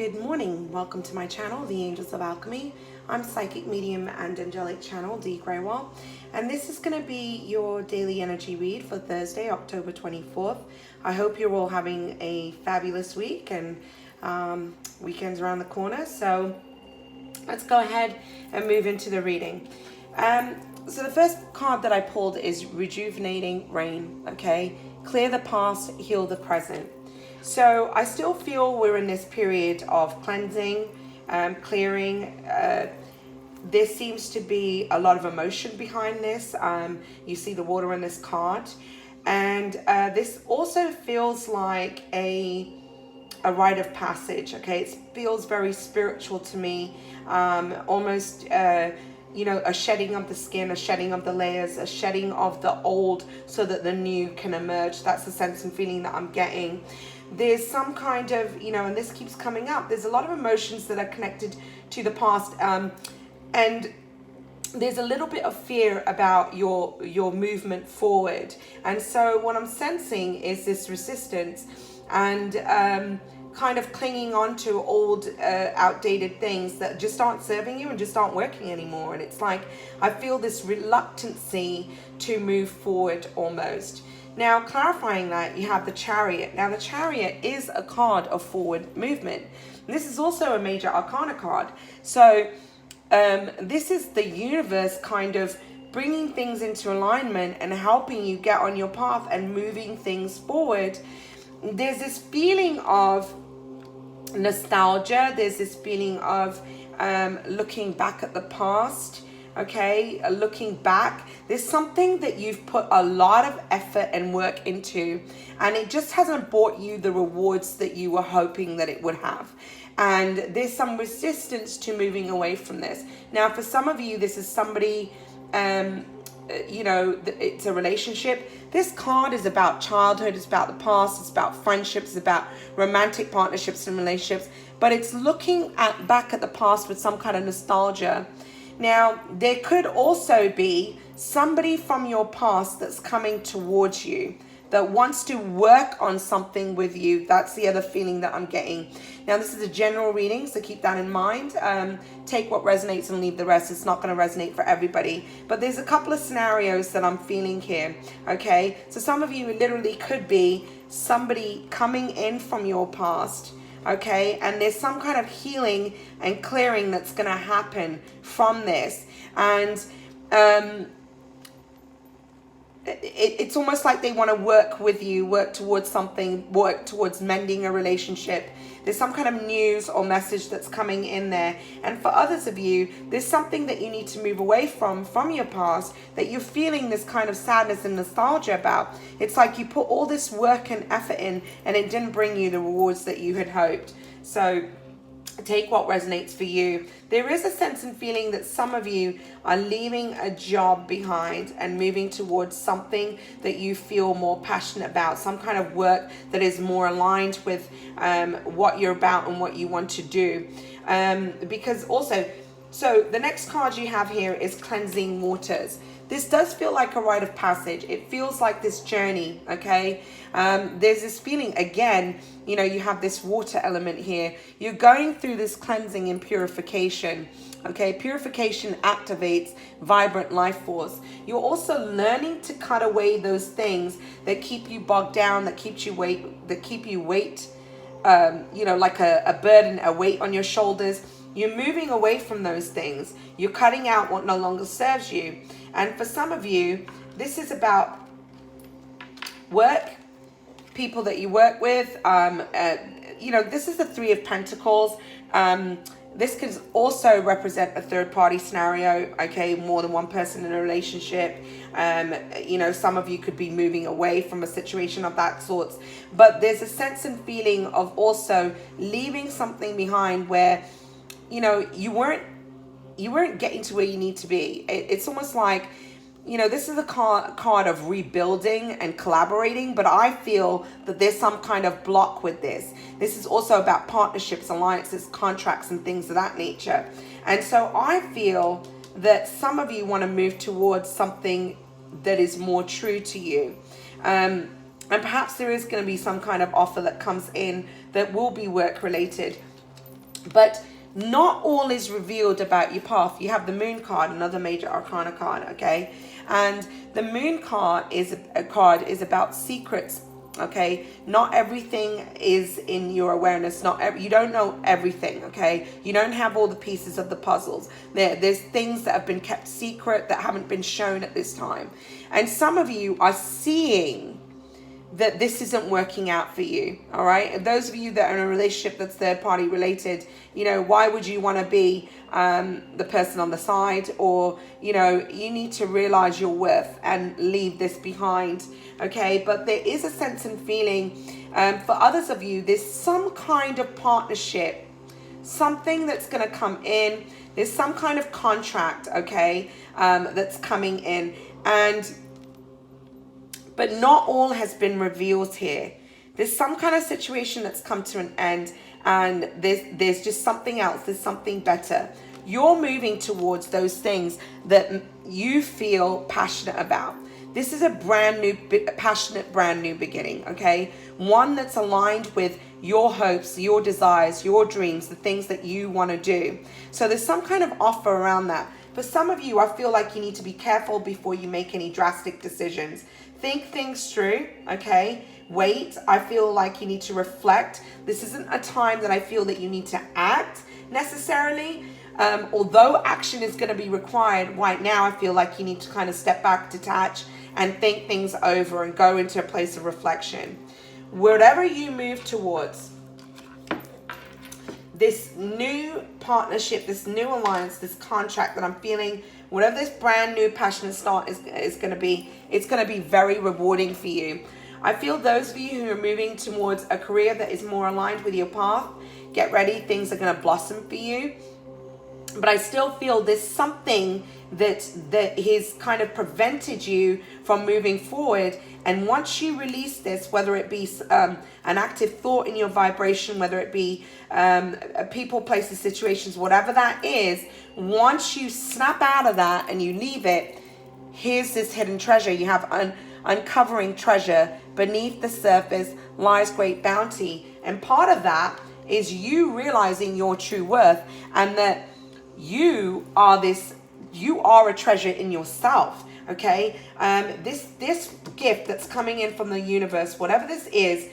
Good morning. Welcome to my channel, the Angels of Alchemy. I'm psychic medium and angelic channel, Dee Grewal, and this is going to be your daily energy read for Thursday, October 24th. I hope you're all having a fabulous week, and weekend's around the corner. So let's go ahead and move into the reading. So the first card that I pulled is Rejuvenating Rain. Okay, clear the past, heal the present. So I still feel we're in this period of cleansing, clearing. There seems to be a lot of emotion behind this. You see the water in this card. And this also feels like a rite of passage, okay? It feels very spiritual to me, almost, you know, a shedding of the skin, a shedding of the layers, a shedding of the old so that the new can emerge. That's the sense and feeling that I'm getting. There's some kind of, you know, and this keeps coming up, there's a lot of emotions that are connected to the past, and there's a little bit of fear about your movement forward. And so what I'm sensing is this resistance and kind of clinging on to old outdated things that just aren't serving you and just aren't working anymore. And it's like I feel this reluctancy to move forward almost. Now, clarifying that, you have the Chariot. Now, the Chariot is a card of forward movement. And this is also a major arcana card. So this is the universe kind of bringing things into alignment and helping you get on your path and moving things forward. There's this feeling of nostalgia. There's this feeling of looking back at the past. Okay, looking back, there's something that you've put a lot of effort and work into, and it just hasn't brought you the rewards that you were hoping that it would have. And there's some resistance to moving away from this. Now, for some of you, this is somebody, you know, it's a relationship. This card is about childhood, it's about the past, it's about friendships, it's about romantic partnerships and relationships, but it's looking back at the past with some kind of nostalgia. Now, there could also be somebody from your past that's coming towards you that wants to work on something with you. That's the other feeling that I'm getting. Now, this is a general reading, so keep that in mind. Take what resonates and leave the rest. It's not going to resonate for everybody. But there's a couple of scenarios that I'm feeling here, okay? So some of you literally could be somebody coming in from your past, okay, and there's some kind of healing and clearing that's going to happen from this. And it's almost like they want to work with you, work towards something, work towards mending a relationship. There's some kind of news or message that's coming in there. And for others of you, there's something that you need to move away from your past that you're feeling this kind of sadness and nostalgia about. It's like you put all this work and effort in and it didn't bring you the rewards that you had hoped. So take what resonates for you. There is a sense and feeling that some of you are leaving a job behind and moving towards something that you feel more passionate about, some kind of work that is more aligned with what you're about and what you want to do. Because also, so the next card you have here is Cleansing Waters. This does feel like a rite of passage. It feels like this journey, okay? There's this feeling, again, you know, you have this water element here. You're going through this cleansing and purification, okay? Purification activates vibrant life force. You're also learning to cut away those things that keep you bogged down, that keep you weight, you know, like a burden, a weight on your shoulders. You're moving away from those things. You're cutting out what no longer serves you. And for some of you, this is about work, people that you work with. You know, this is the Three of Pentacles. This could also represent a third party scenario, okay? More than one person in a relationship. You know, some of you could be moving away from a situation of that sort. But there's a sense and feeling of also leaving something behind where, you know, you weren't getting to where you need to be. It's almost like, you know, this is a card of rebuilding and collaborating, but I feel that there's some kind of block with this. This is also about partnerships, alliances, contracts, and things of that nature. And so I feel that some of you want to move towards something that is more true to you. And perhaps there is going to be some kind of offer that comes in that will be work related. But not all is revealed about your path. You have the Moon card, another major arcana card, okay? And the Moon card is about secrets, okay? Not everything is in your awareness. You don't know everything, okay? You don't have all the pieces of the puzzles. There's things that have been kept secret that haven't been shown at this time. And some of you are seeing that this isn't working out for you, all right? And those of you that are in a relationship that's third party related, you know, why would you want to be the person on the side? Or, you know, you need to realize your worth and leave this behind, okay? But there is a sense and feeling for others of you, there's some kind of partnership, something that's going to come in. There's some kind of contract, okay, that's coming in. But not all has been revealed here. There's some kind of situation that's come to an end, and there's just something else. There's something better. You're moving towards those things that you feel passionate about. This is a brand new, passionate, brand new beginning, okay? One that's aligned with your hopes, your desires, your dreams, the things that you want to do. So there's some kind of offer around that. For some of you, I feel like you need to be careful before you make any drastic decisions. Think things through, okay? Wait. I feel like you need to reflect. This isn't a time that I feel that you need to act necessarily. Although action is going to be required right now, I feel like you need to kind of step back, detach, and think things over and go into a place of reflection. Whatever you move towards, this new partnership, this new alliance, this contract that I'm feeling, whatever this brand new passionate start is going to be, it's going to be very rewarding for you. I feel those of you who are moving towards a career that is more aligned with your path, get ready, things are going to blossom for you. But I still feel there's something that has kind of prevented you from moving forward. And once you release this, whether it be an active thought in your vibration, whether it be people, places, situations, whatever that is, once you snap out of that and you leave it, here's this hidden treasure. You have uncovering treasure. Beneath the surface lies great bounty. And part of that is you realizing your true worth, and that you are a treasure in yourself, okay? This gift that's coming in from the universe, whatever this is,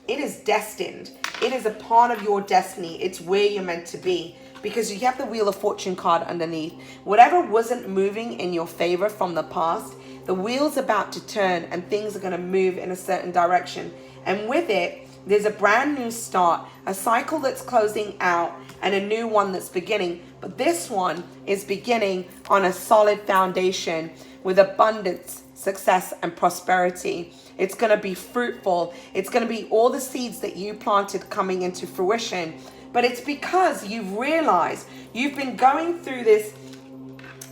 it is destined. It is a part of your destiny. It's where you're meant to be, because you have the Wheel of Fortune card underneath. Whatever wasn't moving in your favor from the past, the wheel's about to turn and things are going to move in a certain direction. And with it, there's a brand new start, a cycle that's closing out, and a new one that's beginning. But this one is beginning on a solid foundation with abundance, success, and prosperity. It's going to be fruitful. It's going to be all the seeds that you planted coming into fruition. But it's because you've realized you've been going through this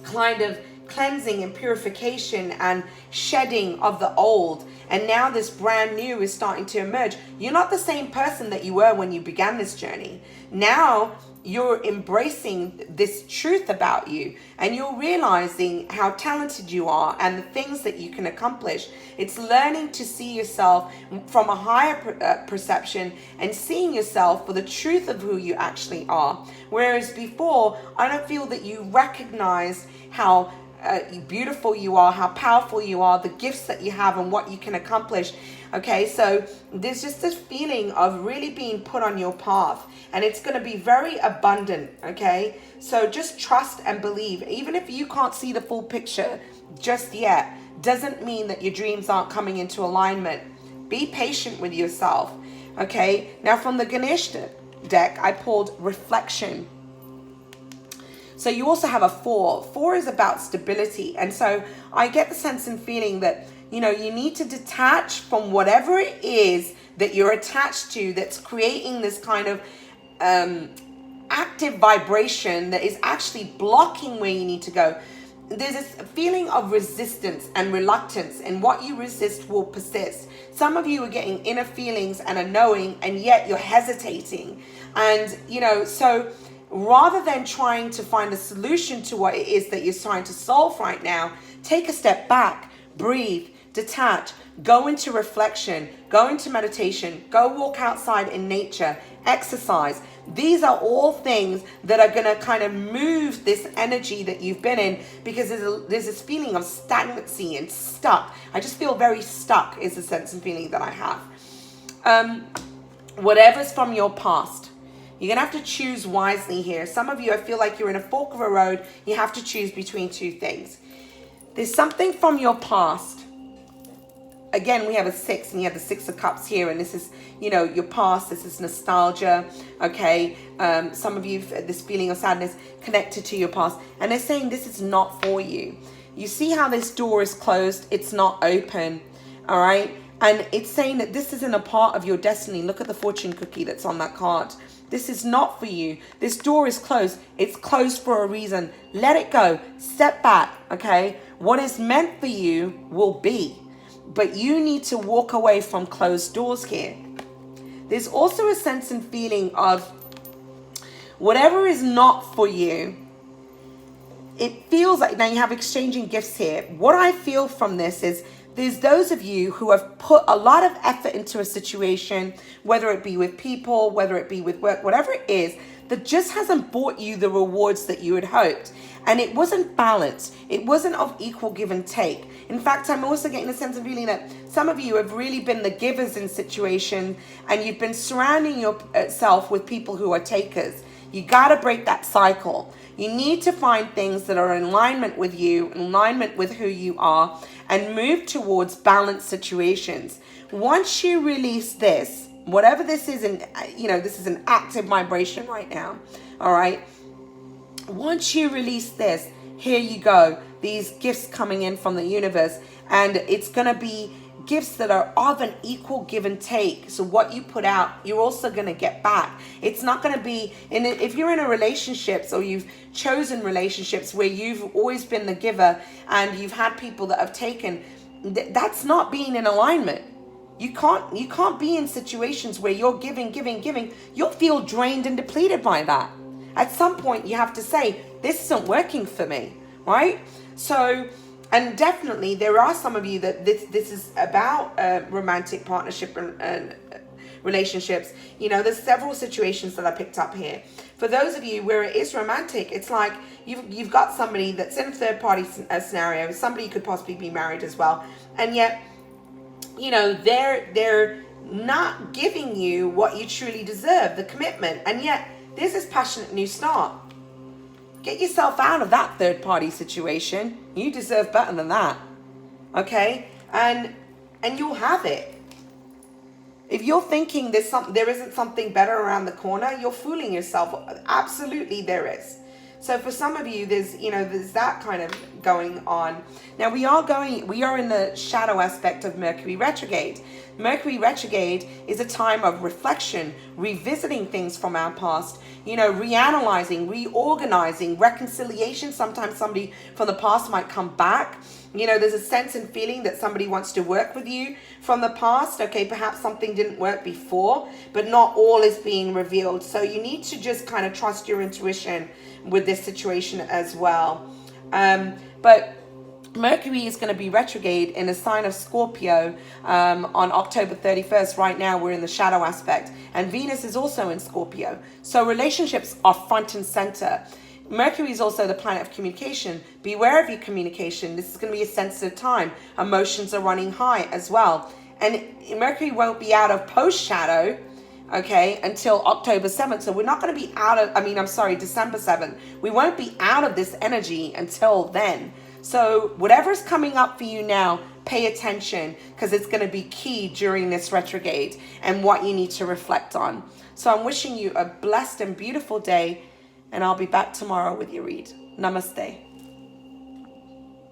kind of cleansing and purification and shedding of the old, and now this brand new is starting to emerge. You're not the same person that you were when you began this journey. Now you're embracing this truth about you, and you're realizing how talented you are and the things that you can accomplish. It's learning to see yourself from a higher perception and seeing yourself for the truth of who you actually are. Whereas before, I don't feel that you recognize how beautiful you are, how powerful you are, the gifts that you have, and what you can accomplish. Okay, so there's just this feeling of really being put on your path, and it's going to be very abundant. Okay, so just trust and believe. Even if you can't see the full picture just yet, doesn't mean that your dreams aren't coming into alignment. Be patient with yourself. Okay, now from the Ganesh deck, I pulled reflection. So you also have a 4. 4 is about stability. And so I get the sense and feeling that, you know, you need to detach from whatever it is that you're attached to that's creating this kind of active vibration that is actually blocking where you need to go. There's this feeling of resistance and reluctance, and what you resist will persist. Some of you are getting inner feelings and a knowing, and yet you're hesitating. And, you know, so rather than trying to find a solution to what it is that you're trying to solve right now, take a step back, breathe, detach, go into reflection, go into meditation, go walk outside in nature, exercise. These are all things that are going to kind of move this energy that you've been in, because there's this feeling of stagnancy and stuck. I just feel very stuck is the sense and feeling that I have. Whatever's from your past, you're going to have to choose wisely here. Some of you, I feel like you're in a fork of a road. You have to choose between two things. There's something from your past. Again, we have a 6 and you have the 6 of Cups here. And this is, you know, your past. This is nostalgia. Okay. Some of you, this feeling of sadness connected to your past. And they're saying this is not for you. You see how this door is closed? It's not open. All right. And it's saying that this isn't a part of your destiny. Look at the fortune cookie that's on that card. This is not for you. This door is closed. It's closed for a reason. Let it go. Step back. Okay. What is meant for you will be. But you need to walk away from closed doors here. There's also a sense and feeling of whatever is not for you. It feels like, now you have exchanging gifts here. What I feel from this is there's those of you who have put a lot of effort into a situation, whether it be with people, whether it be with work, whatever it is, that just hasn't brought you the rewards that you had hoped. And it wasn't balanced. It wasn't of equal give and take. In fact, I'm also getting a sense of feeling that some of you have really been the givers in situation, and you've been surrounding yourself with people who are takers. You got to break that cycle. You need to find things that are in alignment with you, in alignment with who you are, and move towards balanced situations. Once you release this, whatever this is, and you know, this is an active vibration right now. All right. Once you release this, here you go. These gifts coming in from the universe, and it's going to be gifts that are of an equal give and take. So what you put out, you're also going to get back. It's not going to be if you're in a relationships, or you've chosen relationships where you've always been the giver and you've had people that have taken, that's not being in alignment. You can't be in situations where you're giving. You'll feel drained and depleted by that. At some point you have to say, this isn't working for me, right? So, and definitely there are some of you that this is about romantic partnership and relationships. You know, there's several situations that I picked up here. For those of you where it is romantic, it's like you've got somebody that's in a third party scenario. Somebody could possibly be married as well, and yet, you know, they're not giving you what you truly deserve, the commitment, and yet there's this passionate new start. Get yourself out of that third party situation. You deserve better than that. Okay? And you'll have it. If you're thinking there isn't something better around the corner, you're fooling yourself. Absolutely there is. So for some of you, there's that kind of going on. Now we are in the shadow aspect of Mercury retrograde. Mercury retrograde is a time of reflection, revisiting things from our past, reanalyzing, reorganizing, reconciliation. Sometimes somebody from the past might come back. There's a sense and feeling that somebody wants to work with you from the past. Okay, perhaps something didn't work before, but not all is being revealed. So you need to just kind of trust your intuition with this situation as well. But Mercury is going to be retrograde in a sign of Scorpio on October 31st. Right now we're in the shadow aspect, and Venus is also in Scorpio. So relationships are front and center. Mercury is also the planet of communication. Beware of your communication. This is going to be a sensitive time. Emotions are running high as well. And Mercury won't be out of post-shadow, okay, until October 7th. So we're not going to be out of, December 7th. We won't be out of this energy until then. So whatever's coming up for you now, pay attention, because it's going to be key during this retrograde and what you need to reflect on. So I'm wishing you a blessed and beautiful day, and I'll be back tomorrow with your read. Namaste.